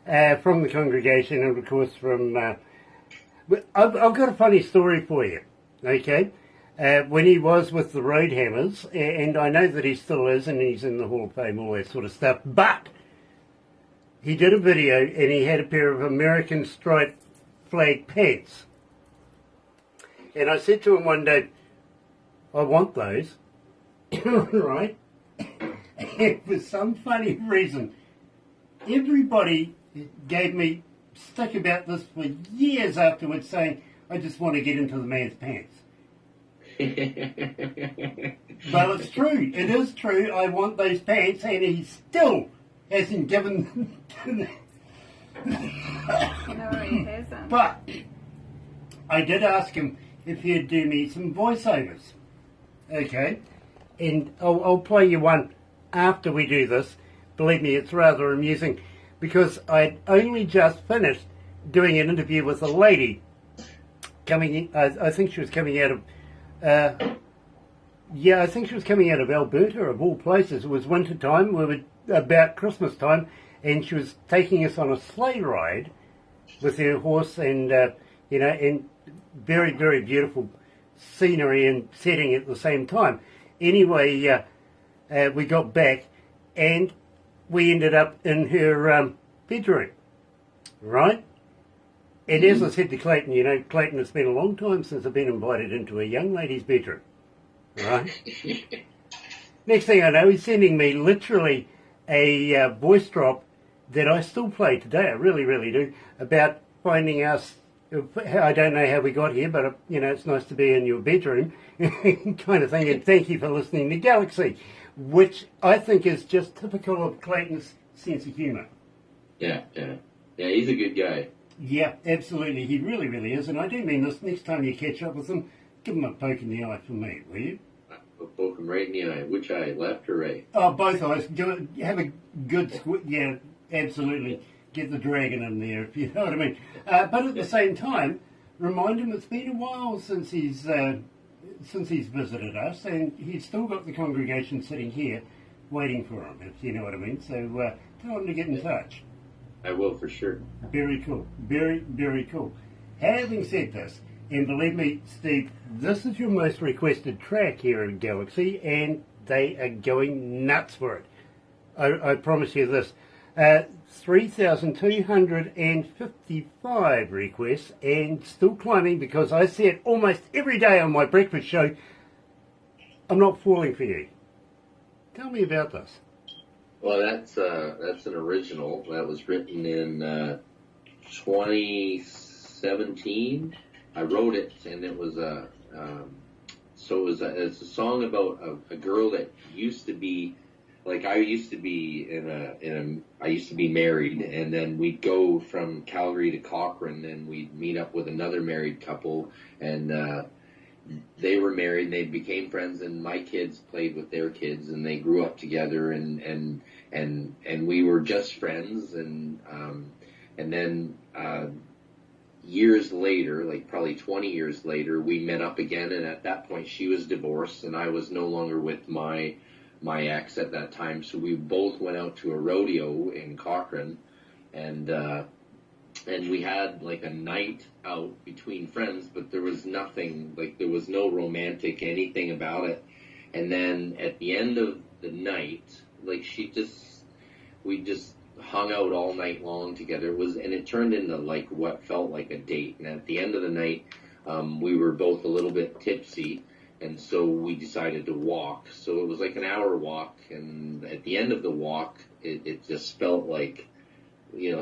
from the congregation and, of course, from... I've got a funny story for you, okay? When he was with the Roadhammers, and I know that he still is, and he's in the Hall of Fame, all that sort of stuff, but he did a video and he had a pair of American striped flag pants. And I said to him one day, I want those. Right? And for some funny reason, everybody gave me stick about this for years afterwards, saying, I just want to get into the man's pants. Well, it's true. It is true. I want those pants, and he still hasn't given them to me. No, he hasn't. But I did ask him if he'd do me some voiceovers. Okay? And I'll play you one after we do this. Believe me, it's rather amusing because I'd only just finished doing an interview with a lady coming in. I think she was coming out of, I think she was coming out of Alberta, of all places. It was winter time. We were about Christmas time, and she was taking us on a sleigh ride with her horse, and and very, very beautiful scenery and setting at the same time. Anyway, we got back and we ended up in her bedroom, right? And as I said to Clayton, Clayton, it's been a long time since I've been invited into a young lady's bedroom, right? Next thing I know, he's sending me literally a voice drop that I still play today, I really, really do, about finding us. I don't know how we got here, but, it's nice to be in your bedroom kind of thing. And thank you for listening to Galaxy, which I think is just typical of Clayton's sense of humour. Yeah, he's a good guy. Yeah, absolutely. He really, really is. And I do mean this. Next time you catch up with him, give him a poke in the eye for me, will you? I'll poke him right in the eye. Which eye, left or right? Oh, both eyes. Have a good yeah, absolutely. Get the dragon in there, if you know what I mean. But at the same time, remind him it's been a while since he's visited us, and he's still got the congregation sitting here waiting for him, if you know what I mean. So tell him to get in touch. I will, for sure. Very cool. Very, very cool. Having said this, and believe me, Steve, this is your most requested track here in Galaxy, and they are going nuts for it. I promise you this. 3,255 requests, and still climbing, because I see it almost every day on my breakfast show. I'm not falling for you. Tell me about this. Well, that's an original that was written in 2017. I wrote it, and it was it's a song about a girl that used to be. Like, I used to be I used to be married, and then we'd go from Calgary to Cochrane, and we'd meet up with another married couple, and they were married, and they became friends, and my kids played with their kids, and they grew up together, and we were just friends, and then years later, like probably 20 years later, we met up again, and at that point she was divorced and I was no longer with my ex at that time, so we both went out to a rodeo in Cochrane, and we had like a night out between friends, but there was nothing, like there was no romantic anything about it. And then at the end of the night, like we just hung out all night long together. And it turned into like what felt like a date. And at the end of the night, we were both a little bit tipsy, and so we decided to walk. So it was like an hour walk, and at the end of the walk, it just felt like,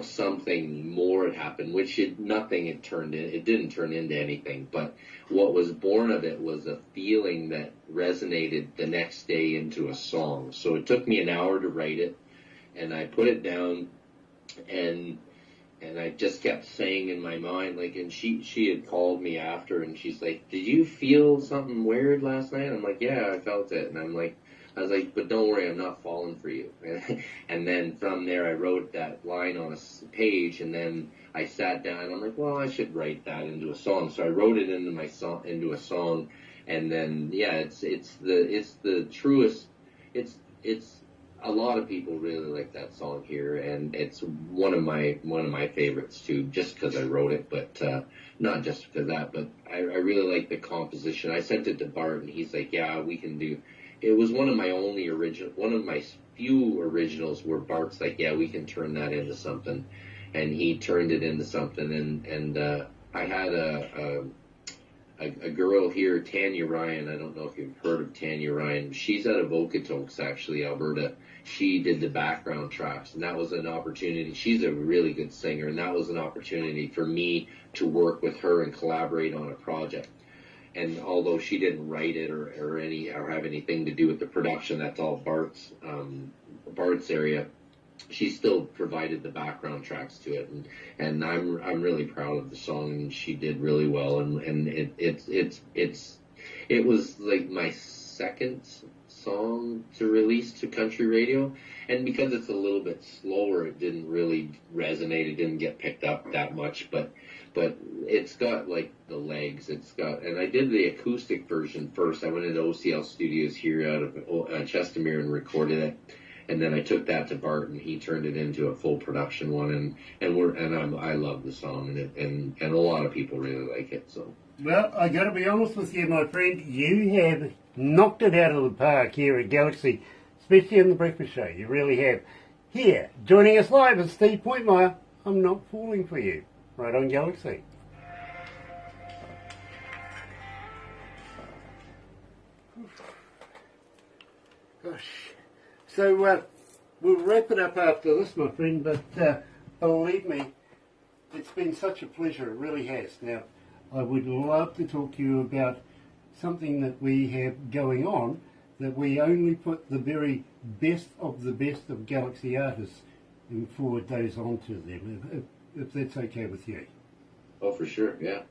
something more had happened, which it didn't turn into anything, but what was born of it was a feeling that resonated the next day into a song. So it took me an hour to write it, and I put it down, and I just kept saying in my mind, like, and she had called me after, and she's like, "Did you feel something weird last night?" I'm like, "Yeah, I felt it." And I was like, "But don't worry, I'm not falling for you." And then from there, I wrote that line on a page, and then I sat down, and I'm like, well, I should write that into a song. So I wrote it into a song, and then it's the truest. It's a lot of people really like that song here, and it's one of my favorites too, just because I wrote it, but not just because of that, but I really like the composition. I sent it to Bart, and he's like, "Yeah, we can do." It was one of my few originals where Bart's like, "Yeah, we can turn that into something," and he turned it into something. And I had a girl here, Tanya Ryan. I don't know if you've heard of Tanya Ryan. She's out of Okotoks, actually, Alberta. She did the background tracks, and that was an opportunity. She's a really good singer, and that was an opportunity for me to work with her and collaborate on a project. And although she didn't write it or have anything to do with the production, that's all Bart's area. She still provided the background tracks to it, and I'm really proud of the song, and she did really well. And it was like my second song to release to country radio, and because it's a little bit slower, it didn't really resonate. It didn't get picked up that much, but it's got like the legs. And I did the acoustic version first. I went into OCL Studios here out of Chestermere and recorded it, and then I took that to Bart, and he turned it into a full production one. I love the song, and a lot of people really like it. So. Well, I got to be honest with you, my friend. You have knocked it out of the park here at Galaxy, especially in the breakfast show. You really have. Here, joining us live is Steve Pointmeier. I'm not falling for you. Right on Galaxy. Gosh. So we'll wrap it up after this, my friend, but believe me, it's been such a pleasure. It really has. Now, I would love to talk to you about something that we have going on, that we only put the very best of Galaxy artists and forward those on to them, if that's okay with you. Oh, for sure, yeah.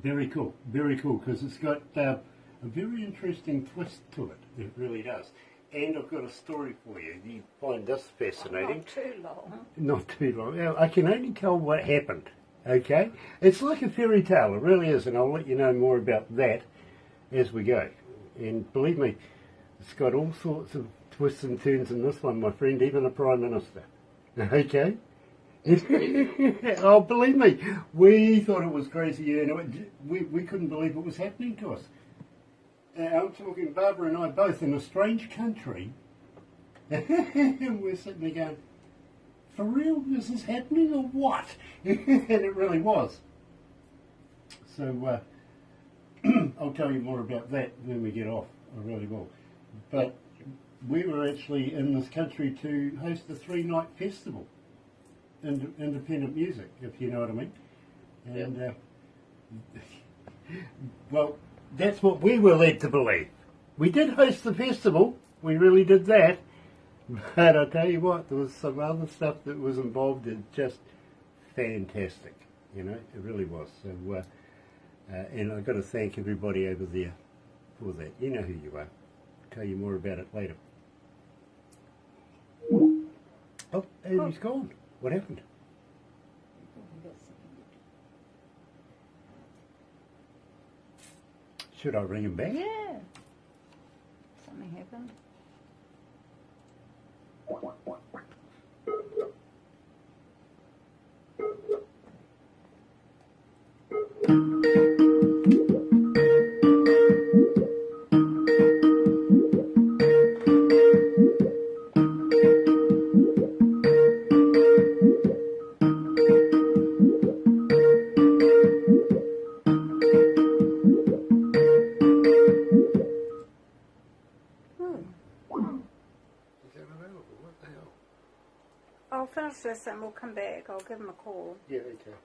Very cool, because it's got a very interesting twist to it. It really does. And I've got a story for you. You find this fascinating. Not too long. Not too long. Now, I can only tell what happened, okay? It's like a fairy tale, it really is, and I'll let you know more about that as we go. And believe me, it's got all sorts of twists and turns in this one, my friend, even a Prime Minister. Okay? Oh, believe me, we thought it was crazy, and we couldn't believe it was happening to us. I'm talking Barbara and I both in a strange country, and we're sitting there going, for real, is this happening or what? And it really was. So I'll tell you more about that when we get off, I really will. But we were actually in this country to host a 3-night festival. Independent music, if you know what I mean. And well, that's what we were led to believe. We did host the festival, we really did that, but I tell you what, there was some other stuff that was involved in just fantastic, it really was. So, and I've got to thank everybody over there for that. You know who you are. I'll tell you more about it later. Oh, and he's gone. What happened? Should I ring him back? Yeah. Something happened. Is that available? What the hell? I'll finish this and we'll come back. I'll give him a call. Yeah, okay.